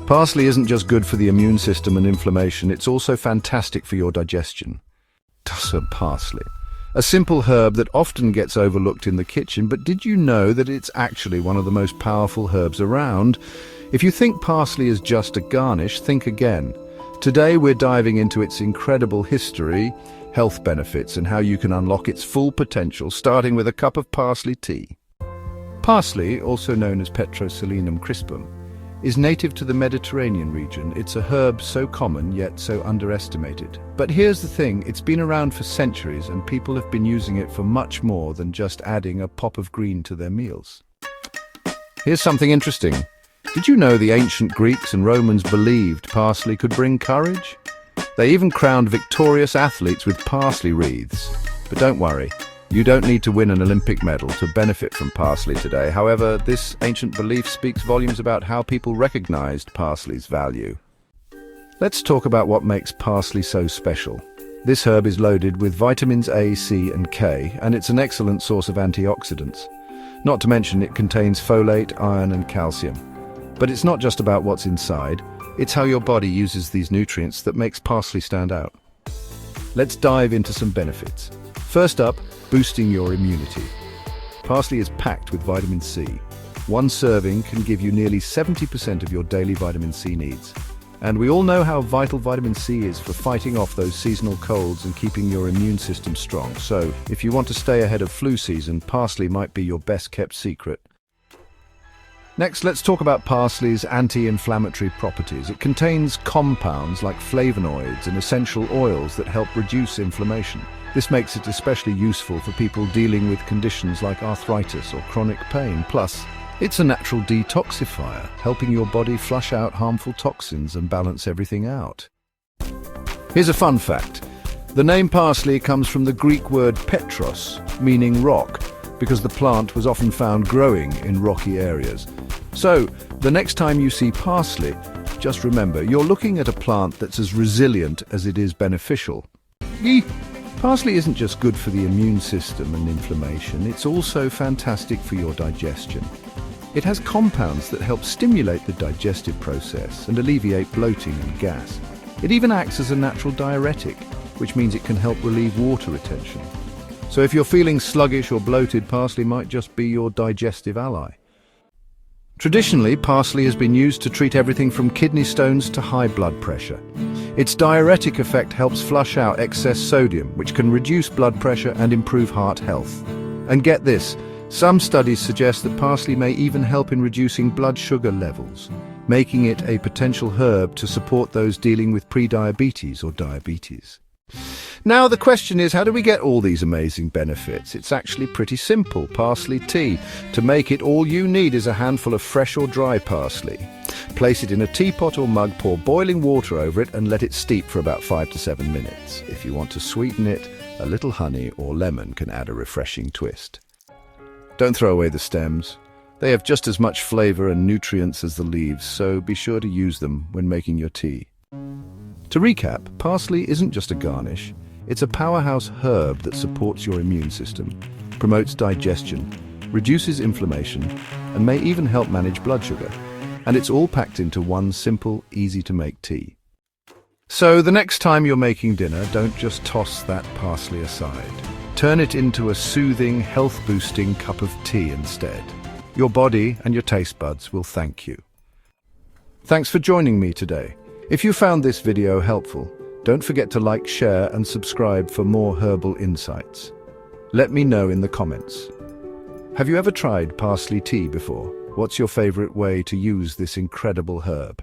Parsley isn't just good for the immune system and inflammation, it's also fantastic for your digestion. Parsley. A simple herb that often gets overlooked in the kitchen, but did you know that it's actually one of the most powerful herbs around? If you think parsley is just a garnish, think again. Today we're diving into its incredible history, health benefits, and how you can unlock its full potential, starting with a cup of parsley tea. Parsley, also known as Petroselinum crispum, is native to the Mediterranean region. It's a herb so common yet so underestimated. But here's the thing, it's been around for centuries and people have been using it for much more than just adding a pop of green to their meals. Here's something interesting. Did you know the ancient Greeks and Romans believed parsley could bring courage? They even crowned victorious athletes with parsley wreaths. But don't worry, you don't need to win an Olympic medal to benefit from parsley today. However, this ancient belief speaks volumes about how people recognized parsley's value. Let's talk about what makes parsley so special. This herb is loaded with vitamins A, C, and K, and it's an excellent source of antioxidants. Not to mention it contains folate, iron, and calcium. But it's not just about what's inside, it's how your body uses these nutrients that makes parsley stand out. Let's dive into some benefits. First up, boosting your immunity. Parsley is packed with vitamin C. One serving can give you nearly 70% of your daily vitamin C needs. And we all know how vital vitamin C is for fighting off those seasonal colds and keeping your immune system strong. So, if you want to stay ahead of flu season, parsley might be your best-kept secret. Next, let's talk about parsley's anti-inflammatory properties. It contains compounds like flavonoids and essential oils that help reduce inflammation. This makes it especially useful for people dealing with conditions like arthritis or chronic pain. Plus, it's a natural detoxifier, helping your body flush out harmful toxins and balance everything out. Here's a fun fact. The name parsley comes from the Greek word petros, meaning rock, because the plant was often found growing in rocky areas. So, the next time you see parsley, just remember, you're looking at a plant that's as resilient as it is beneficial. Parsley isn't just good for the immune system and inflammation, it's also fantastic for your digestion. It has compounds that help stimulate the digestive process and alleviate bloating and gas. It even acts as a natural diuretic, which means it can help relieve water retention. So if you're feeling sluggish or bloated, parsley might just be your digestive ally. Traditionally, parsley has been used to treat everything from kidney stones to high blood pressure. Its diuretic effect helps flush out excess sodium, which can reduce blood pressure and improve heart health. And get this, some studies suggest that parsley may even help in reducing blood sugar levels, making it a potential herb to support those dealing with prediabetes or diabetes. Now the question is, how do we get all these amazing benefits? It's actually pretty simple. Parsley tea. To make it, all you need is a handful of fresh or dry parsley. Place it in a teapot or mug, pour boiling water over it and let it steep for about 5 to 7 minutes. If you want to sweeten it, a little honey or lemon can add a refreshing twist. Don't throw away the stems. They have just as much flavor and nutrients as the leaves, so be sure to use them when making your tea. To recap, parsley isn't just a garnish, it's a powerhouse herb that supports your immune system, promotes digestion, reduces inflammation, and may even help manage blood sugar. And it's all packed into one simple, easy-to-make tea. So the next time you're making dinner, don't just toss that parsley aside. Turn it into a soothing, health-boosting cup of tea instead. Your body and your taste buds will thank you. Thanks for joining me today. If you found this video helpful, don't forget to like, share, and subscribe for more herbal insights. Let me know in the comments. Have you ever tried parsley tea before? What's your favorite way to use this incredible herb?